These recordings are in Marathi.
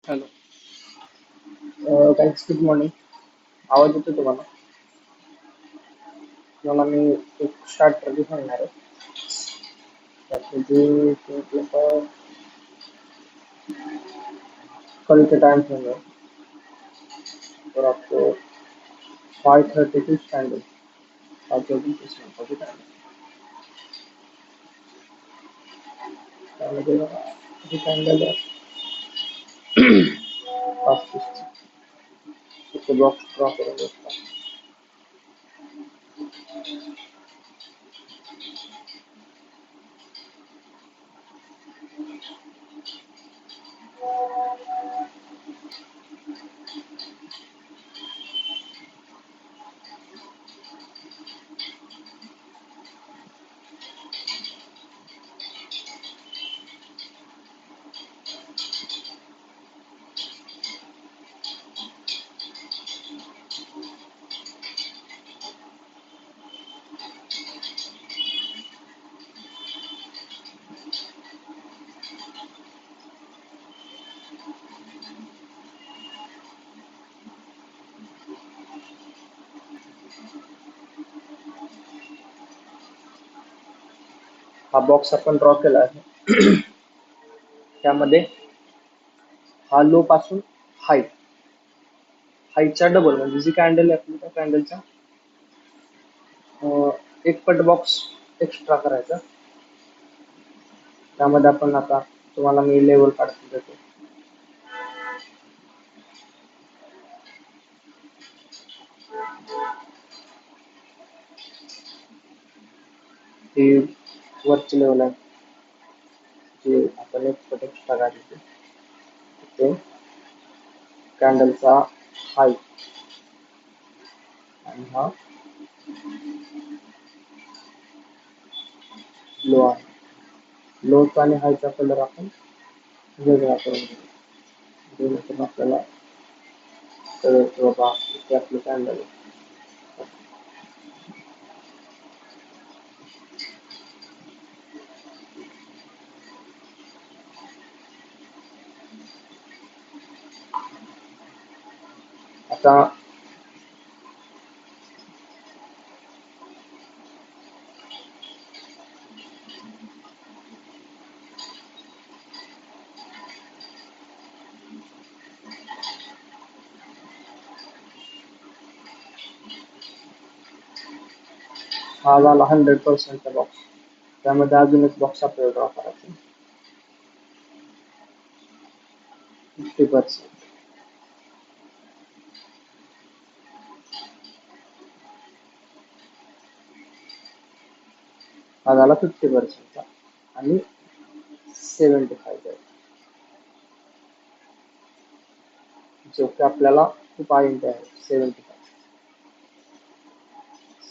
हॅलो. Guys good morning. आवाज येतो तुम्हाला? तुम्हाला मी एक स्टार्टर सांगणार आहे. त्यामध्ये म्हटलं कल के टाइम होंगे और आपको 5:30 टू स्टैंड 5:30 के टाइम त्यामध्ये किती कॅन्डल पाच तिथे बॉक्स ड्रॉ करून घेतला. हा बॉक्स आपण ड्रॉ केला आहे. त्यामध्ये हा लो पासून हाय हायच्या डबल म्हणजे जी कॅन्डल आहे आपली त्या कॅन्डलचा एक पट बॉक्स एक्स्ट्रा करायचा. त्यामध्ये आपण आता तुम्हाला मी लेवल काढून देतो. ही वरची लेवल आहे जी आपण एक पट एक्स्ट्रा काढली. ते कॅन्डलचा हाय आणि हा लो आहे. लोचा आणि हायचा कलर आपण वेगळा करून घेऊ जेणेकरून आपल्याला कळेल की बाबा इथे आपली कॅन्डल आहे. आता हा झाला 100%चा बॉक्स. त्यामध्ये अजून एक बॉक्स आपल्याला ड्रॉ करायचा 50%. हा झाला 50%चा आणि 75 जो की आपल्याला खूप आयडिया आहे.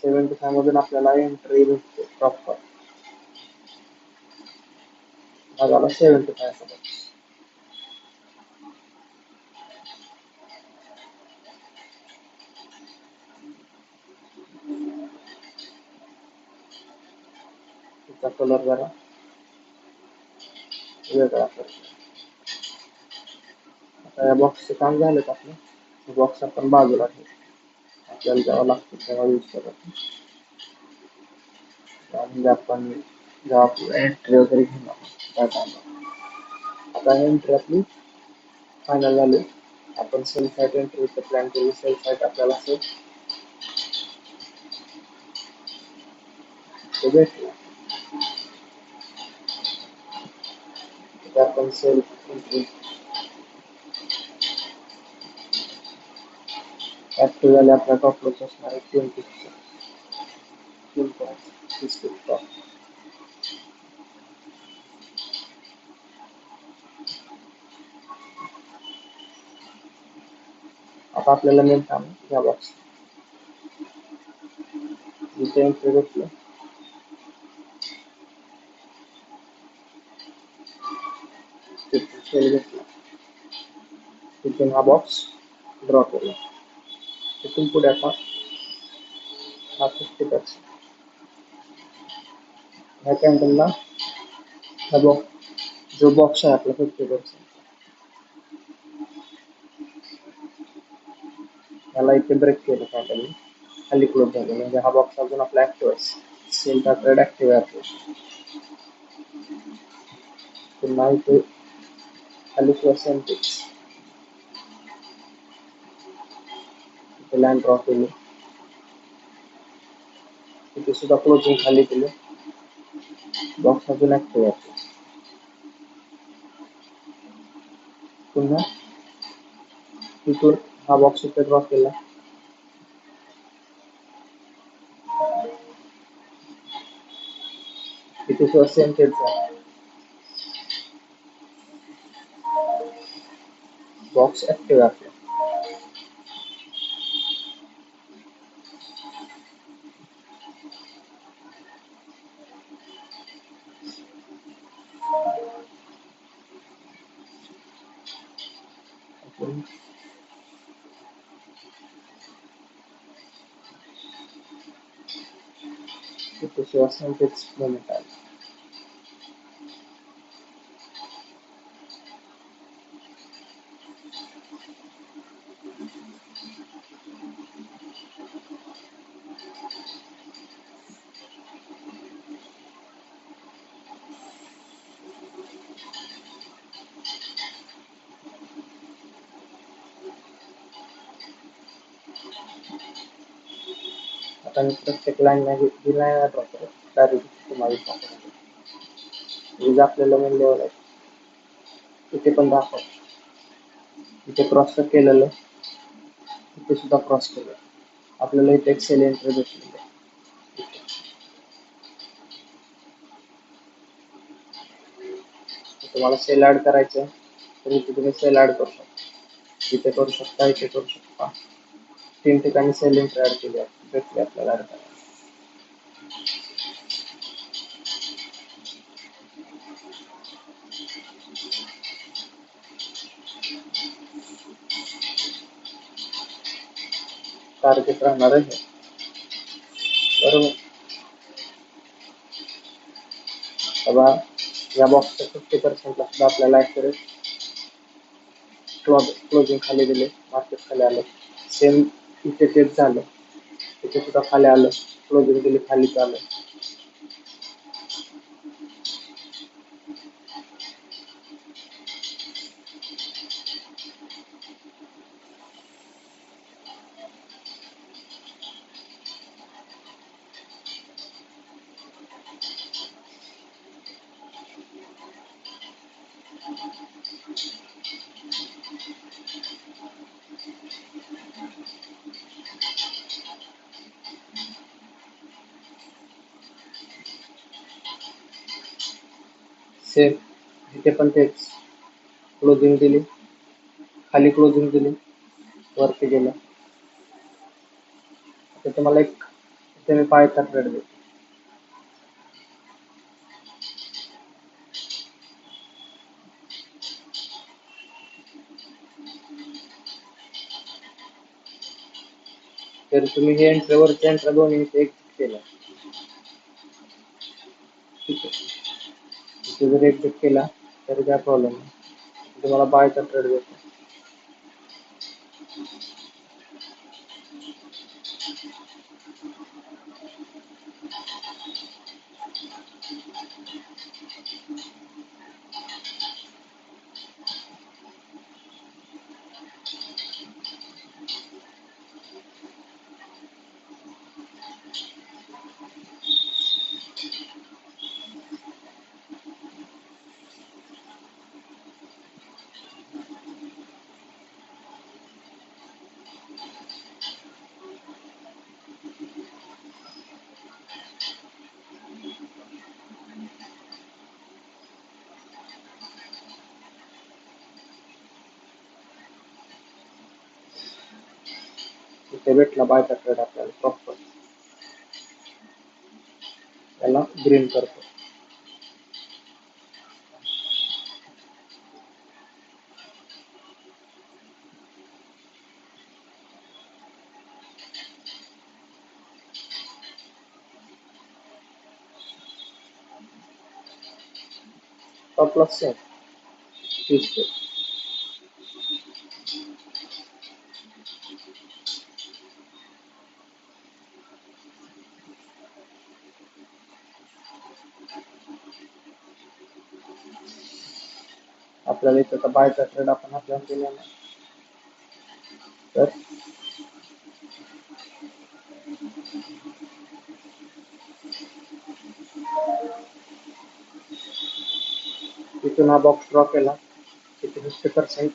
75 मधून आपल्याला एंट्री भेटते प्रॉपर. हा झाला 75 चा बॉक्स. त्याचा कलर जरा वेगळा करतो. आता या बॉक्सचे काम झालं आपलं. बॉक्स आपण बाजूला ठेवू. आपल्याला जेव्हा लागतं तेव्हा यूज करत त्यामध्ये आपण जेव्हा आपलं एंट्री वगैरे घेणार त्या टायमाला. आता एंट्री आपली फायनल झाली. आपण सेल साईट एंट्रीचं प्लॅन केली. सेल साईट आपल्याला ते भेटलं. तर आपण सेल एंट्री ऍक्टिव्ह झाले. आपला टॉप लॉस असणार आहे 20 आता आपल्याला मेन काम या बॉक्स जिथे एंट्री घेतलं तिथून सेल घेतला तिथून हा बॉक्स ड्रॉ केला. तिथून पुढे आता हा 50% ह्या कॅन्डलला हा बॉक्स जो बॉक्स आहे आपला 50% याला इथे ब्रेक केलं फायनली, खाली क्लोज झालं म्हणजे हा बॉक्स अजून आपला ऍक्टिव्ह आहे, सेल ट्रेड ऍक्टिव्ह आहे आपला. पुन्हा इथे खाली किंवा सेम पिक्स इथे लँड ड्रॉ केली, इथे सुद्धा क्लोजिंग खाली केलं, बॉक्स अजून ऍक्टिव्ह आहे. पुन्हा तिथून हा बॉक्स इथे ड्रॉ केला, इथे सुद्धा सेम तेच आहे, बॉक्स ऍक्टिव्ह आहे. इथे सुद्धा सेम तेच मोमेंट आहे. आता मी प्रत्येक लाईन मध्ये ही लाईन ड्रॉ करत डायरेक्ट तुम्हाला दाखवतो, आपल्याला मूल्यवर आहे. इथे पण दाखव, इथे क्रॉस केलेलं, इथे सुद्धा क्रॉस केलं, आपल्याला इथे एक सेल एंट्री भेटलेली आहे. तुम्हाला सेल ऍड करायचं तर इथे तुम्ही सेल ऍड करू शकता, इथे करू शकता, इथे करू शकता. 3 ठिकाणी सेल एंट्री ऍड केली आहे, भेटली आपल्याला ऍड करायला. टार्गेट राहणार आहे बरोबर. बघा या बॉक्सच्या 50%ला सुद्धा आपल्याला ऍक्युरेट क्लोजिंग खाली दिले, मार्केट खाली आलं, सेम इथे तेच झालं, इथे सुद्धा खाली आलं, क्लोजिंग दिली, खाली आलं. सेम इथे पण तेच, क्लोजिंग दिली, खाली क्लोजिंग दिली, वरती गेलं. आता तुम्हाला एक इथे मी पाहायचा ट्रेड देतो, तर तुम्ही हे एंट्रीवरच्या एंट्री दोन्ही इथे एक्झिट केलं, ठीक आहे. इथे जर एक्झिट केला तरी काय प्रॉब्लेम नाही, तुम्हाला बायचा ट्रेड देतो. इथे भेटला बायचा ट्रेड आपल्याला प्रॉपर, त्याला ग्रीन करतो. टॉप लॉस सेम, ठीक आहे. आपल्याला इथं बायचा ट्रेड आपण आपल्याला केला ना, तर इथून हा बॉक्स ड्रॉ केला, इथे 50%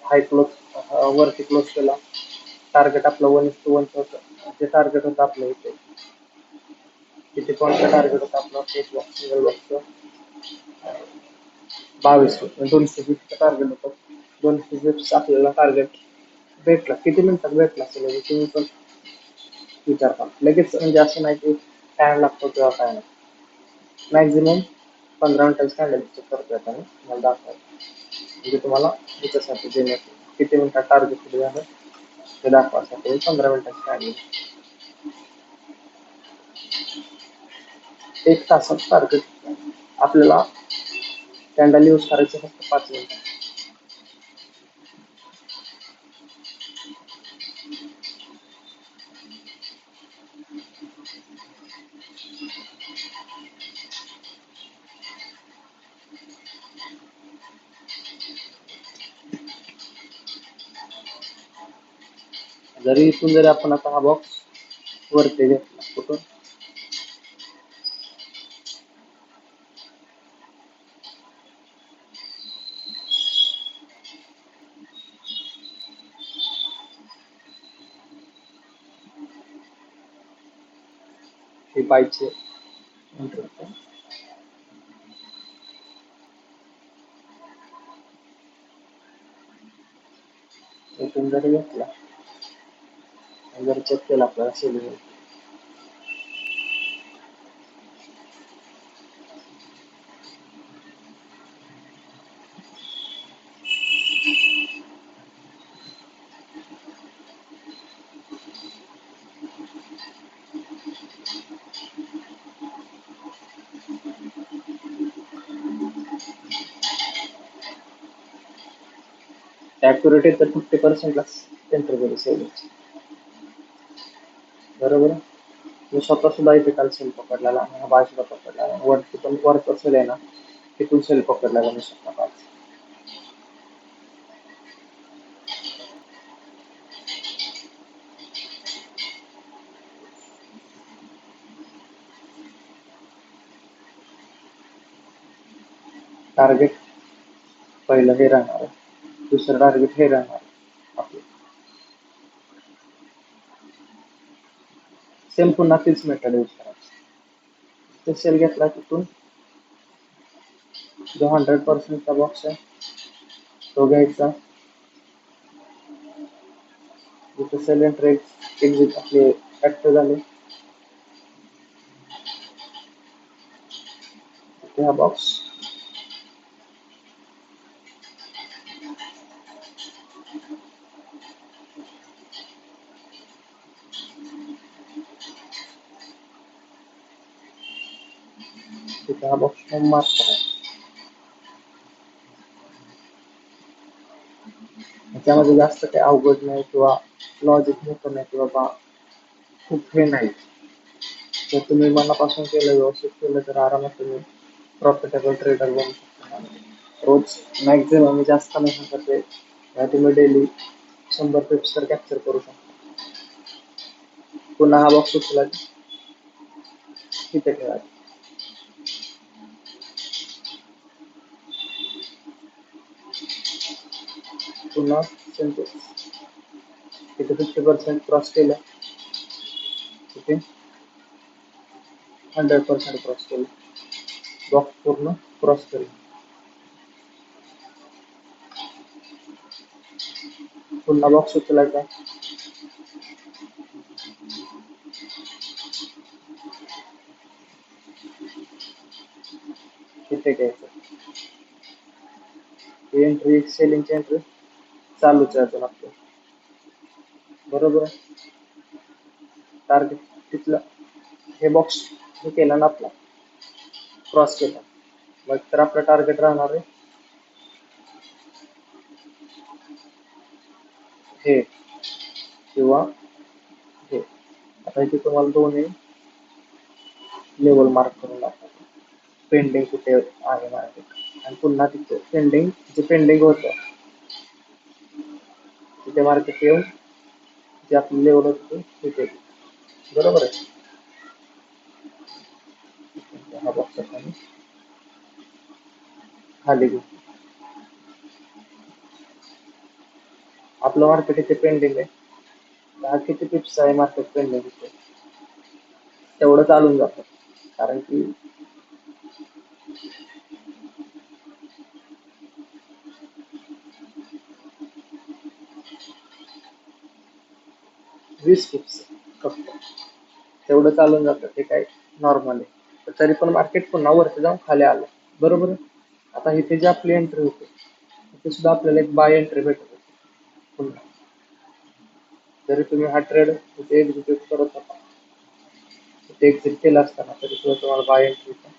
हाय क्लोज वरती क्लोज केला. टार्गेट आपलं 1:1 होतं, जे टार्गेट होतं आपलं इथे किती पॉईंटचं टार्गेट होतं आपलं एक बॉक्स सिंगल बॉक्सचं 22 200 बिप्सचं टार्गेट होतं. 200 बिप्स आपल्याला टार्गेट भेटला. किती मिनिटात भेटला असेल म्हणजे तुम्ही पण विचार करा. लगेच म्हणजे असं नाही की टाइम लागतो किंवा काय नाही. मॅक्झिमम 15 मिनिटांचं कॅन्डल चेक करतोय आता मी तुम्हाला दाखवायला, म्हणजे तुम्हाला ह्याच्यासाठी देण्यात किती मिनिटात टार्गेट किती झालं ते दाखवायसाठी 15 मिनिटाचं कॅन्डल. 1 तासात टार्गेट आपल्याला कॅन्डल यूज करायचं फक्त 5 मिनिटं. जरी इथून जरी आपण आता हा बॉक्स वरती घेतला कुठून हे बायचे इथून जरी घेतला जर चेक केला आपल्याला सेलिंग ॲक्युरेट तर 50%ला एंटर केली सेलिंगची. बरोबर. मी स्वतः सुद्धा इथे काल सेल पकडलेला, हा बाय सुद्धा पकडलेला. वरती पण वरचा सेल आहे ना, तिथून सेल पकडलेला मी स्वतः काल. टार्गेट पहिलं हे राहणार आहे, दुसरं टार्गेट हे राहणार आपलं. सेम पुन्हा तीच मेथड यूज करायची. ते सेल घेतला तिथून जो 100%चा बॉक्स आहे तो घ्यायचा. जिथे सेल एंटर एक्झिट आपले ऍक्टिव्ह झाले तिथे हा बॉक्स तिथे हा बॉक्स मार्क करायचा. त्यामध्ये जास्त काही अवघड नाही किंवा लॉजिक मोठं नाही किंवा खूप हे नाही. जर तुम्ही मनापासून केलं, व्यवस्थित केलं तर आरामात तुम्ही प्रॉफिटेबल ट्रेडर बनू शकता. रोज मॅक्झिमम जास्त नाही करते, तुम्ही डेली 100 पिप्स तर कॅप्चर करू शकता. पुन्हा हा बॉक्स उचला तिथे ठेवायचा. पुन्हा तिथे 50% क्रॉस केलं, तिथे 100% क्रॉस केलं, बॉक्स पूर्ण क्रॉस केलं. पुन्हा बॉक्स उचलायचा, तिथे घ्यायचं. एंट्री सेलिंगची एंट्री चालूच आहे अजून आपलं. बरोबर आहे. टार्गेट तिथलं हे बॉक्स हे केला ना आपला, क्रॉस केला, मग तर आपलं टार्गेट राहणार आहे हे किंवा हे. आता इथे तुम्हाला दोन्ही लेवल मार्क करून दाखवतो, पेंडिंग कुठे आहे मार्केट आणि पुन्हा तिथे पेंडिंग जे पेंडिंग होतं तिथे मार्केट येऊन जे आपली लेवल होते तिथे बरोबर आहे. हा बॉक्स खाली खाली घेऊ. आपलं मार्केट इथे पेंडिंग आहे. हा किती पिप्स आहे मार्केट पेंडिंग इथे तेवढं चालून जातं कारण की 20 पिप्स फक्त तेवढं चालून जातं ते काय नॉर्मल आहे. तर तरी पण मार्केट पुन्हा वरती जाऊन खाली आलं बरोबर आहे. आता इथे जी आपली एंट्री होती तिथे सुद्धा आपल्याला एक बाय एंट्री भेटत होती पुन्हा. जरी तुम्ही हा ट्रेड तिथे एक्झिक्यूट करत होता तिथे एक्झिट केला असताना तरी सुद्धा तुम्हाला बाय एंट्री भेटली.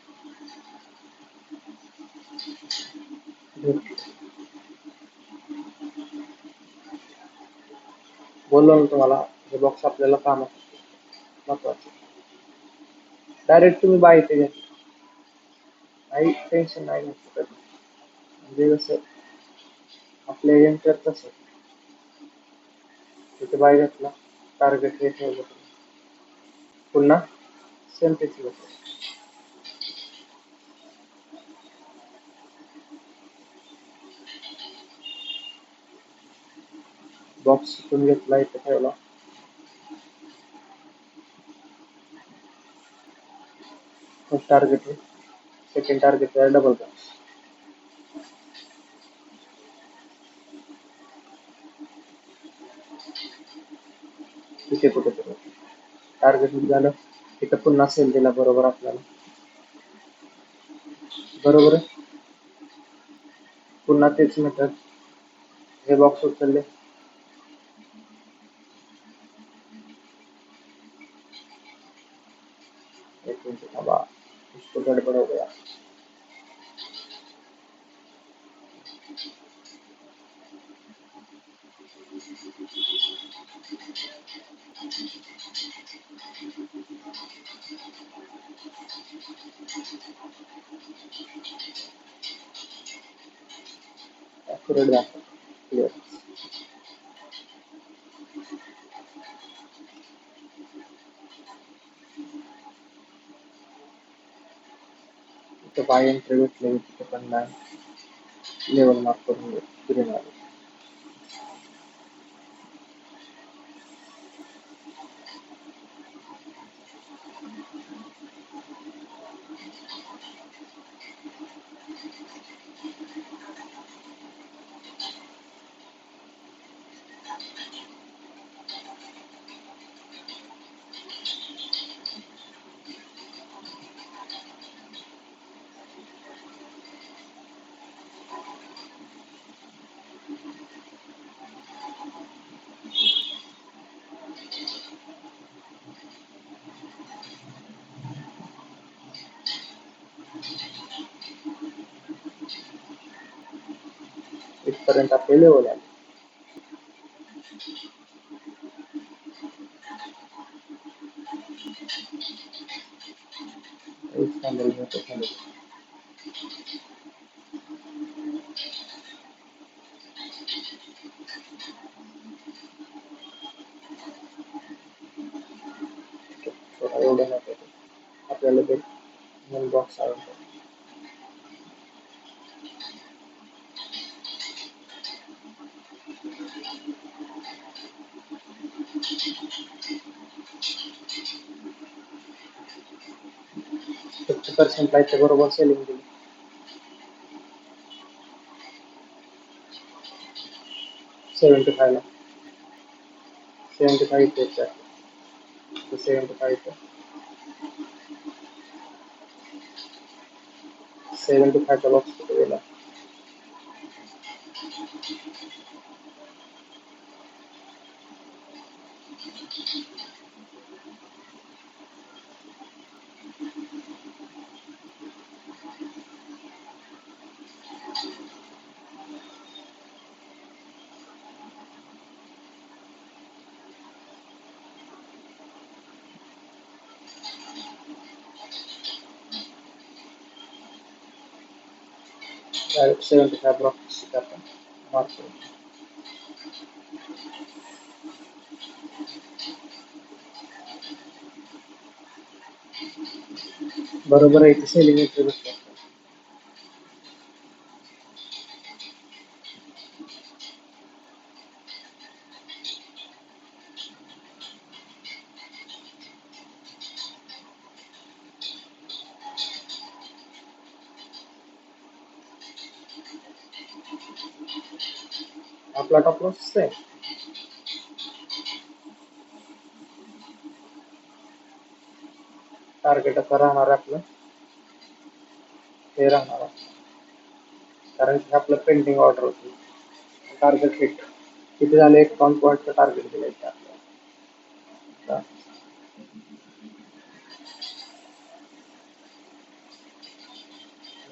बोललो ना तुम्हाला हे बॉक्स आपल्याला कामात महत्वाचं. डायरेक्ट तुम्ही बाय इथे घेतला काही टेन्शन नाही घ्यायचं कधी. म्हणजे कसं आपल्या एजंट तसं तिथे बाय घेतला टार्गेट हे ठेवलं पुन्हा सेम तेच होतं. बॉक्स तिथून घेतला इथे ठेवला फर्स्ट टार्गेट आहे सेकंड टार्गेट आहे डबल बॉक्स तिथे कुठेतरी टार्गेट झालं तिथं पुन्हा सेल दिला बरोबर आपल्याला बरोबर आहे. पुन्हा तेच मेथड हे बॉक्स उचलले एक मिनिट थांबा इसको गडबड हो गया. ॲक्युरेट दाखव क्लिअर. इथं बाय एंट्री भेटले तिथे पण नाही लेवल मार्क करून ग्रीन आले. इथपर्यंत आपले लेवल आले. एक कॅन्डल मिळतो खाली थोडा एवढं नाही आपल्याला ते मेन बॉक्स आवडतो. फिफ्टी पर्सेंट लाईटच्या बरोबर सेलिंग दिली 75 ला 75 इथे 75 75 चा बॉक्स कुठे गेला. डायरेक्ट 75 ब्लॉक्स आपण मारतो. बरोबर आहे की सेलिंग एंट्री भेटते. आपला टॉप लॉस आहे. टार्गेट आता राहणार आहे आपलं हे राहणार आहे. कारण की आपलं पेंडिंग ऑर्डर होती. टार्गेट हिट किती झाले? 1 पॉईंटचं टार्गेट दिलं आहे आपल्याला.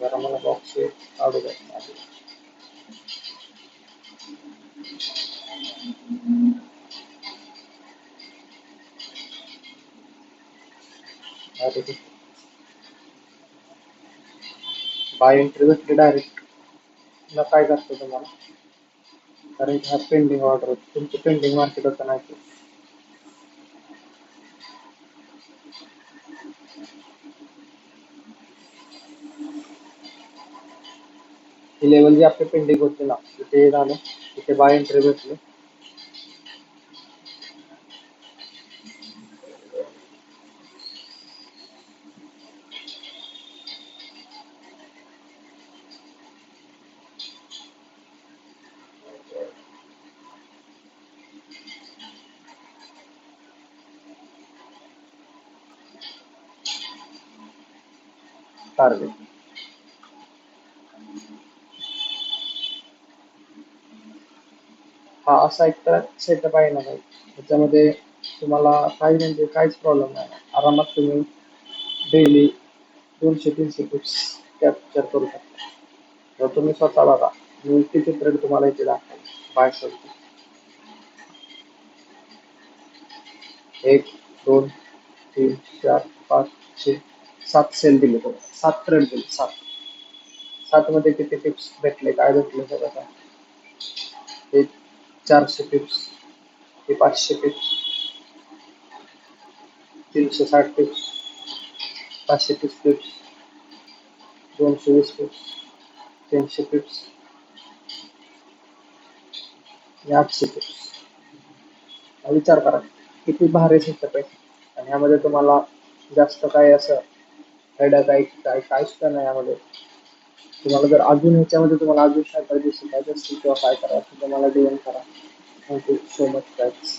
जरा मला बॉक्स काढू द्या. बाय एंट्री भेटली डायरेक्ट. तुला काय करतो तुम्हाला? कारण की हा पेंडिंग ऑर्डर होती. तुमचं पेंडिंग मार्केट होतं नाही ते. ही लेवल जी आपली पेंडिंग होती ना तिथे हे झालं. तिथे बाय एंट्री भेटली. टार्गेट हा असा एक तर सेटअप आहे ना भाई. त्याच्यामध्ये तुम्हाला काही म्हणजे काहीच प्रॉब्लेम नाही. आरामात तुम्ही डेली 200-300 टिप्स कॅप्चर करू शकता. जर तुम्ही स्वतः बघा मी किती ट्रेड तुम्हाला इथे दाखवेल. बाय सोडतो 1, 2, 3, 4, 5, 6, 7 सेल दिले तुम्हाला. 7 ट्रेड दिले. 7 मध्ये किती टिप्स भेटले? काय भेटले सगळं? हे 400 टिप्स, हे 500 tips, 360 tips, 530 tips, 220 tips, 300 tips आणि 800 टिप्स. विचार करा किती भारी सेटअप आहे. आणि ह्यामध्ये तुम्हाला जास्त काय असं फायदा काय सुद्धा नाही यामध्ये. तुम्हाला जर अजून ह्याच्यामध्ये तुम्हाला अजून काय पाहिजे शिकायचं असतील किंवा काय करायचं तर मला DM करा. Thank you so much guys.